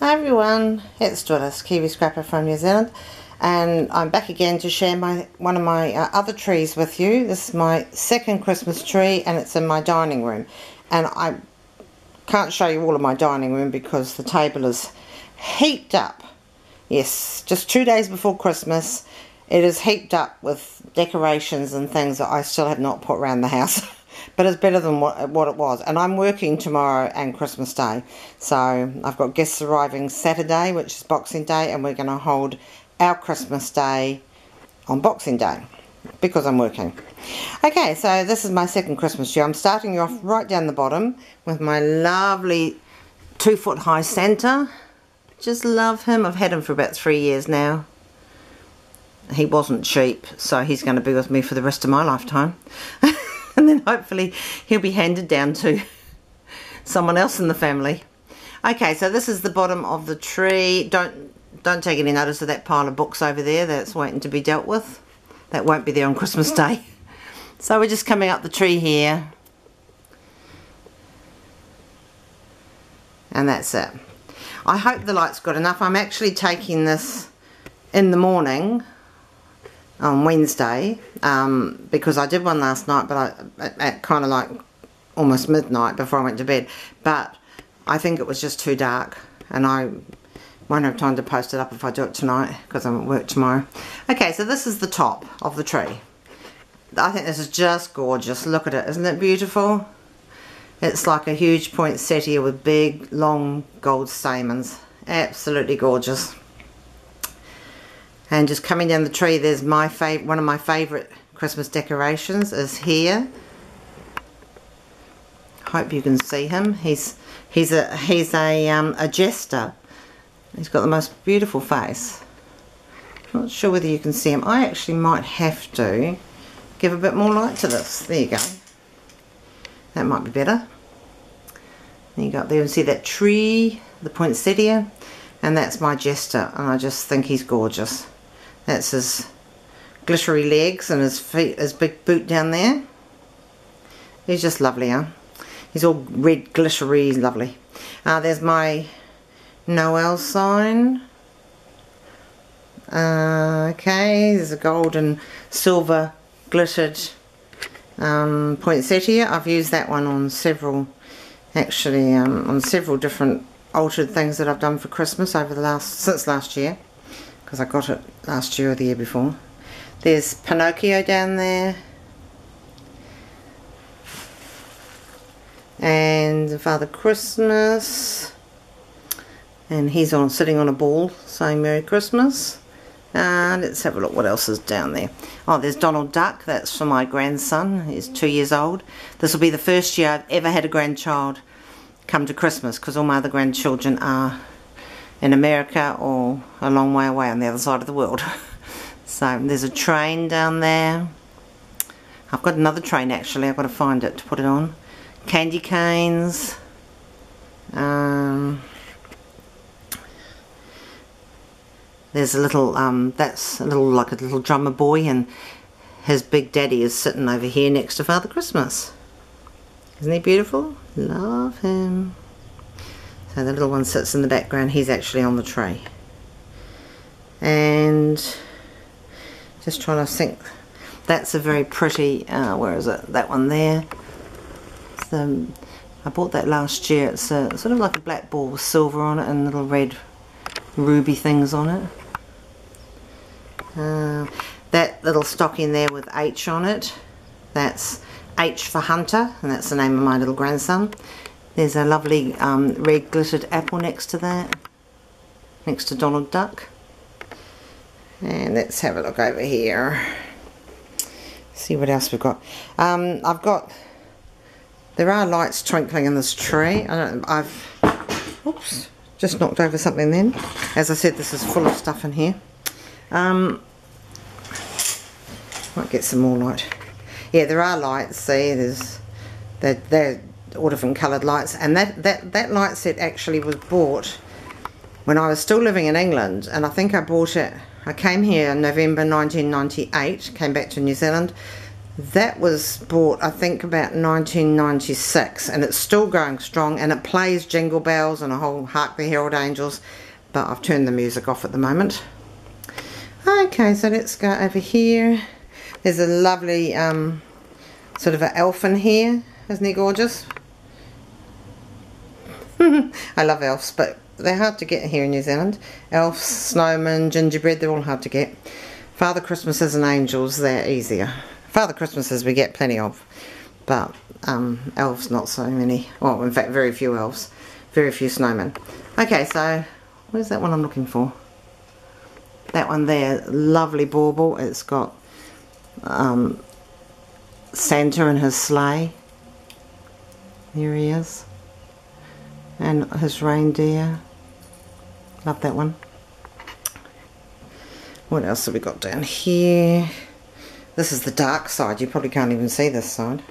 Hi everyone, it's Willis, Kiwi Scrapper from New Zealand, and I'm back again to share one of my other trees with you. This is my second Christmas tree and it's in my dining room, and I can't show you all of my dining room because the table is heaped up. Yes, just 2 days before Christmas it is heaped up with decorations and things that I still have not put around the house. But it's better than what it was. And I'm working tomorrow and Christmas Day. So I've got guests arriving Saturday, which is Boxing Day, and we're going to hold our Christmas Day on Boxing Day because I'm working. Okay, so this is my second Christmas tree. I'm starting you off right down the bottom with my lovely 2-foot high Santa. Just love him. I've had him for about 3 years now. He wasn't cheap, so he's going to be with me for the rest of my lifetime. And then hopefully he'll be handed down to someone else in the family. Okay, so this is the bottom of the tree. Don't take any notice of that pile of books over there. That's waiting to be dealt with. That won't be there on Christmas Day. So we're just coming up the tree here. And that's it. I hope the light's good enough. I'm actually taking this in the morning on Wednesday, because I did one last night, but at kind of like almost midnight before I went to bed, but I think it was just too dark and I won't have time to post it up if I do it tonight because I'm at work tomorrow. Okay, so this is the top of the tree. I think this is just gorgeous. Look at it, isn't it beautiful? It's like a huge poinsettia with big long gold stamens. Absolutely gorgeous. And just coming down the tree, there's one of my favourite Christmas decorations is here. Hope you can see him. He's a jester. He's got the most beautiful face. Not sure whether you can see him. I actually might have to give a bit more light to this. There you go. That might be better. There you go. There you can see that tree, the poinsettia, and that's my jester. And I just think he's gorgeous. That's his glittery legs and his feet, his big boot down there. He's just lovely, huh? He's all red, glittery, lovely. There's my Noel sign. Okay, there's a gold and silver glittered poinsettia. I've used that one on several, actually, on several different altered things that I've done for Christmas over since last year. Because I got it last year or the year before. There's Pinocchio down there. And Father Christmas. And he's sitting on a ball saying Merry Christmas. Let's have a look what else is down there. Oh, there's Donald Duck. That's for my grandson. He's 2 years old. This will be the first year I've ever had a grandchild come to Christmas because all my other grandchildren are in America or a long way away on the other side of the world. So there's a train down there. I've got another train actually, I've got to find it to put it on. Candy canes. There's a little, that's a little like a little drummer boy, and his big daddy is sitting over here next to Father Christmas. Isn't he beautiful? Love him. So the little one sits in the background, he's actually on the tree. And just trying to think, that's a very pretty, where is it? That one there. I bought that last year. It's sort of like a black ball with silver on it and little red ruby things on it. That little stocking there with H on it, that's H for Hunter, and that's the name of my little grandson. There's a lovely red glittered apple next to that, next to Donald Duck. And let's have a look over here. See what else we've got. There are lights twinkling in this tree. Oops, just knocked over something then. As I said, this is full of stuff in here. Might get some more light. Yeah, there are lights. See, they're all different coloured lights, and that light set actually was bought when I was still living in England, and I think I bought it, I came here in November 1998, came back to New Zealand, That was bought, I think, about 1996, and it's still going strong, and it plays Jingle Bells and a whole Hark the Herald Angels, but I've turned the music off at the moment. Okay, so let's go over here. There's a lovely sort of an elf in here. Isn't he gorgeous? I love elves, but they're hard to get here in New Zealand. Elves, snowmen, gingerbread, they're all hard to get. Father Christmases and angels, they're easier. Father Christmases we get plenty of, but elves not so many. Well, in fact, very few elves, very few snowmen. Okay, so where's that one I'm looking for? That one there, lovely bauble. It's got Santa and his sleigh. There he is. And his reindeer. Love that one. What else have we got down here? This is the dark side. You probably can't even see this side.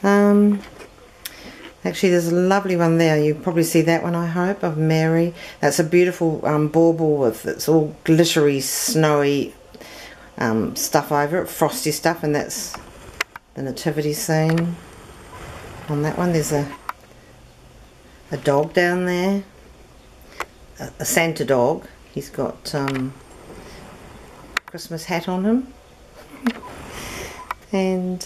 Actually, there's a lovely one there. You probably see that one, I hope, of Mary. That's a beautiful bauble with it's all glittery, snowy stuff over it, frosty stuff, and that's the nativity scene. On that one, there's a dog down there, a Santa dog. He's got Christmas hat on him. And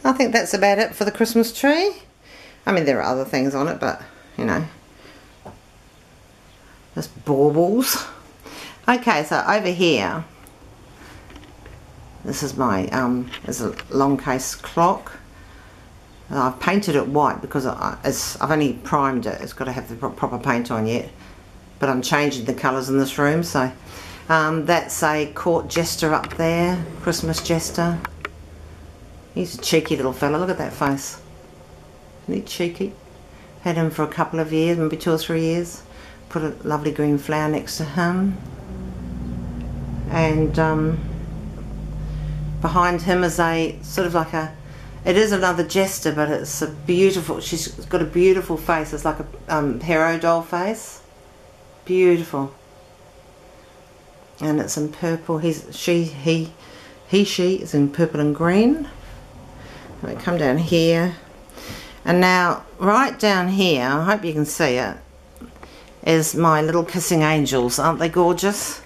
I think that's about it for the Christmas tree. I mean, there are other things on it, but you know, just baubles. Okay, so over here, this is my there's a long case clock. I've painted it white because I've only primed it. It's got to have the proper paint on yet, but I'm changing the colours in this room. So that's a court jester up there, Christmas jester. He's a cheeky little fella. Look at that face. Isn't he cheeky? Had him for a couple of years, maybe 2 or 3 years. Put a lovely green flower next to him. And behind him is a sort of like a, it is another jester, but it's a beautiful, she's got a beautiful face. It's like a hero doll face. Beautiful. And it's in purple. She is in purple and green. We come down here, and now right down here, I hope you can see it, is my little kissing angels. Aren't they gorgeous?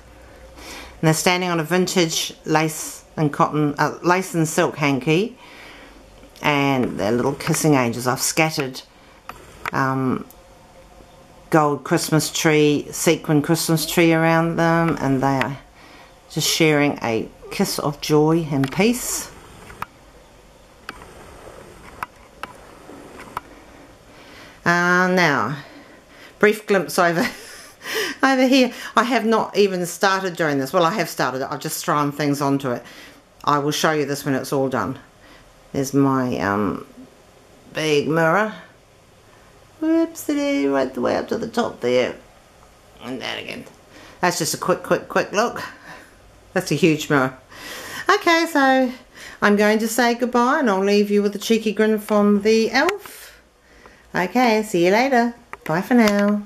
And they're standing on a vintage lace and cotton, lace and silk hanky, and they're little kissing angels. I've scattered gold Christmas tree, sequin Christmas tree around them, and they are just sharing a kiss of joy and peace. Now, brief glimpse over here. I have not even started doing this. Well, I have started it. I've just thrown things onto it. I will show you this when it's all done. There's my big mirror. Whoopsie, right the way up to the top there. And that again. That's just a quick look. That's a huge mirror. Okay, so I'm going to say goodbye, and I'll leave you with a cheeky grin from the elf. Okay, see you later. Bye for now.